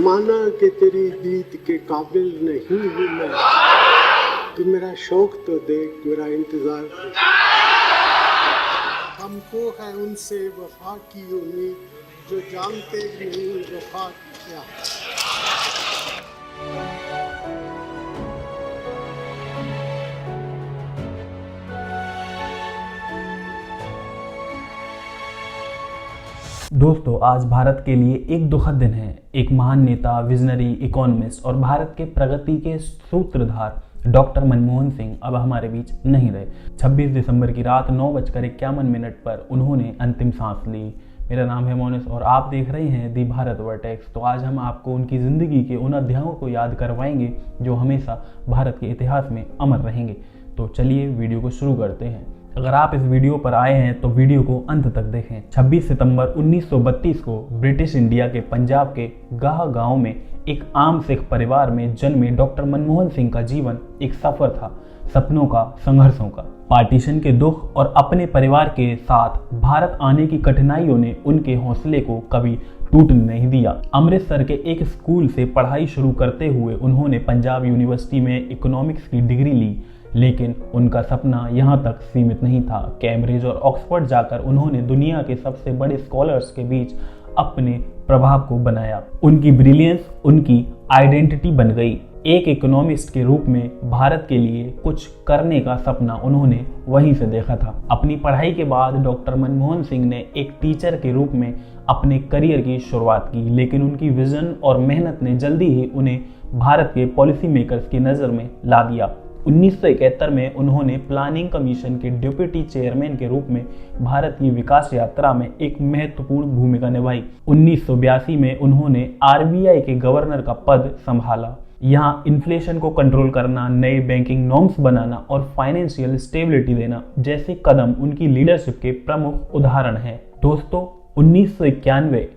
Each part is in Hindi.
माना कि तेरी दीद के काबिल नहीं हूँ मैं, तू मेरा शौक तो देख, मेरा इंतजार देख। हमको है उनसे वफा की उम्मीद, जो जानते नहीं वफा क्या। दोस्तों, आज भारत के लिए एक दुखद दिन है। एक महान नेता, विजनरी, इकोनॉमिस्ट और भारत के प्रगति के सूत्रधार डॉक्टर मनमोहन सिंह अब हमारे बीच नहीं रहे। 26 दिसंबर की रात 9:51 पर उन्होंने अंतिम सांस ली। मेरा नाम है मोनिस और आप देख रहे हैं दी भारत वर्टेक्स। तो आज हम आपको उनकी ज़िंदगी के उन अध्यायों को याद करवाएंगे जो हमेशा भारत के इतिहास में अमर रहेंगे। तो चलिए वीडियो को शुरू करते हैं। अगर आप इस वीडियो पर आए हैं तो वीडियो को अंत तक देखें। 26 सितंबर 1932 को ब्रिटिश इंडिया के पंजाब के गाह गांव में एक आम सिख परिवार में जन्मे डॉक्टर मनमोहन सिंह का जीवन एक सफर था, सपनों का, संघर्षों का। पार्टीशन के दुख और अपने परिवार के साथ भारत आने की कठिनाइयों ने उनके हौसले को कभी टूटने नहीं दिया। अमृतसर के एक स्कूल से पढ़ाई शुरू करते हुए उन्होंने पंजाब यूनिवर्सिटी में इकोनॉमिक्स की डिग्री ली, लेकिन उनका सपना यहाँ तक सीमित नहीं था। कैम्ब्रिज और ऑक्सफोर्ड जाकर उन्होंने दुनिया के सबसे बड़े स्कॉलर्स के बीच अपने प्रभाव को बनाया। उनकी ब्रिलियंस उनकी आइडेंटिटी बन गई। एक इकोनॉमिस्ट के रूप में भारत के लिए कुछ करने का सपना उन्होंने वहीं से देखा था। अपनी पढ़ाई के बाद डॉक्टर मनमोहन सिंह ने एक टीचर के रूप में अपने करियर की शुरुआत की, लेकिन उनकी विजन और मेहनत ने जल्दी ही उन्हें भारत के पॉलिसी मेकर्स की नज़र में ला दिया। 1971 में उन्होंने प्लानिंग कमीशन के डिप्टी चेयरमैन के रूप में भारत की विकास यात्रा में एक महत्वपूर्ण भूमिका निभाई। 1982 में उन्होंने आरबीआई के गवर्नर का पद संभाला। यहाँ इन्फ्लेशन को कंट्रोल करना, नए बैंकिंग नॉर्म्स बनाना और फाइनेंशियल स्टेबिलिटी देना जैसे कदम उनकी लीडरशिप के प्रमुख उदाहरण हैं। दोस्तों, 1991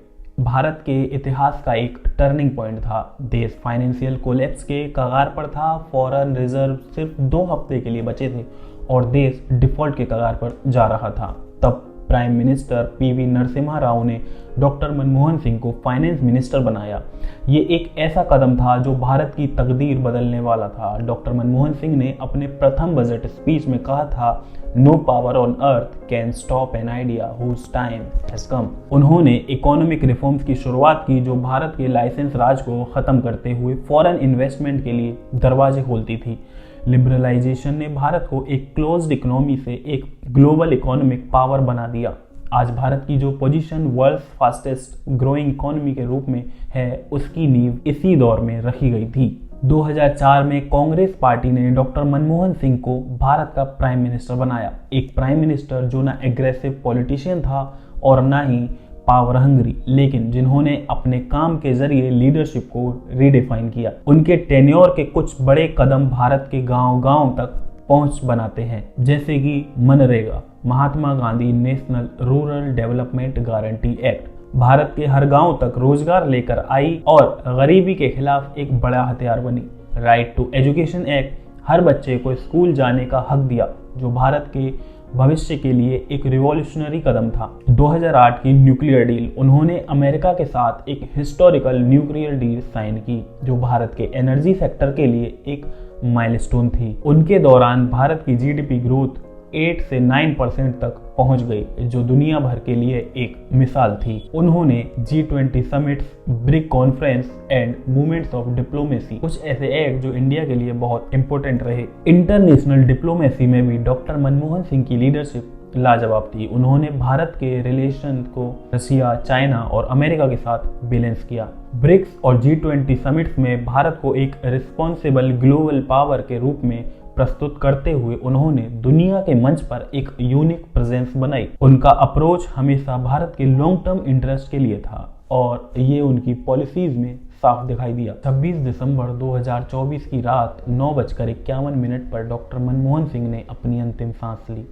भारत के इतिहास का एक टर्निंग पॉइंट था। देश फाइनेंशियल कोलैप्स के कगार पर था। फॉरेन रिजर्व सिर्फ 2 हफ्ते के लिए बचे थे और देश डिफॉल्ट के कगार पर जा रहा था। तब prime minister PV Narasimha Rao ने डॉक्टर मनमोहन सिंह को फाइनेंस मिनिस्टर बनाया। ये एक ऐसा कदम था जो भारत की तकदीर बदलने वाला था। डॉक्टर मनमोहन सिंह ने अपने प्रथम बजट स्पीच में कहा था, no power on earth can stop an idea whose time has come. उन्होंने इकोनॉमिक रिफॉर्म्स की शुरुआत की जो भारत के लाइसेंस राज को खत्म करते हुए फॉरेन इन्वेस्टमेंट के लिए दरवाजे खोलती थी। लिबरलाइजेशन ने भारत को एक क्लोज्ड इकोनॉमी से एक ग्लोबल इकोनॉमिक पावर बना दिया। आज भारत की जो position world fastest growing economy के रूप में है, उसकी नींव इसी दौर में रखी गई थी। 2004 में कांग्रेस पार्टी ने डॉक्टर मनमोहन सिंह को भारत का प्राइम मिनिस्टर बनाया। एक प्राइम मिनिस्टर जो ना एग्रेसिव पॉलिटिशियन था और ना ही पावर हंग्री, लेकिन जिन्होंने अपने काम के जरिए लीडरशिप को रीडिफाइन किया। उनके टेन्योर के कुछ बड़े कदम भारत के गांव-गांव तक पहुंच बनाते हैं, जैसे कि मनरेगा, Mahatma Gandhi national rural development guarantee act, Bharat के हर गांव तक रोजगार लेकर आई और गरीबी के खिलाफ एक बड़ा हथियार बनी। राइट टू एजुकेशन एक्ट, हर बच्चे को स्कूल जाने का हक दिया, जो भारत के भविष्य के लिए एक रिवॉल्यूशनरी कदम था। 2008 की न्यूक्लियर डील, उन्होंने अमेरिका के साथ एक हिस्टोरिकल न्यूक्लियर डील साइन की जो भारत के एनर्जी सेक्टर के लिए एक माइलस्टोन थी। उनके दौरान भारत की जीडीपी ग्रोथ 8 से 9% तक पहुंच गई, जो दुनिया भर के लिए एक मिसाल थी। उन्होंने G20 summits, brick conference and movements of diplomacy, कुछ ऐसे एक्ट जो इंडिया के लिए बहुत इंपॉर्टेंट रहे। इंटरनेशनल डिप्लोमेसी में भी डॉक्टर मनमोहन सिंह की लीडरशिप लाजवाब थी। उन्होंने भारत के रिलेशन को रशिया, चाइना और अमेरिका के साथ बैलेंस किया। ब्रिक्स और G20 समिट्स में भारत को एक रिस्पॉन्सिबल ग्लोबल पावर के रूप में प्रस्तुत करते हुए उन्होंने दुनिया के मंच पर एक यूनिक प्रेजेंस बनाई। उनका अप्रोच हमेशा भारत के लॉन्ग टर्म इंटरेस्ट के लिए था और ये उनकी पॉलिसीज में साफ दिखाई दिया। 26 दिसंबर 2024 की रात 9:51 पर डॉक्टर मनमोहन सिंह ने अपनी अंतिम सांस ली।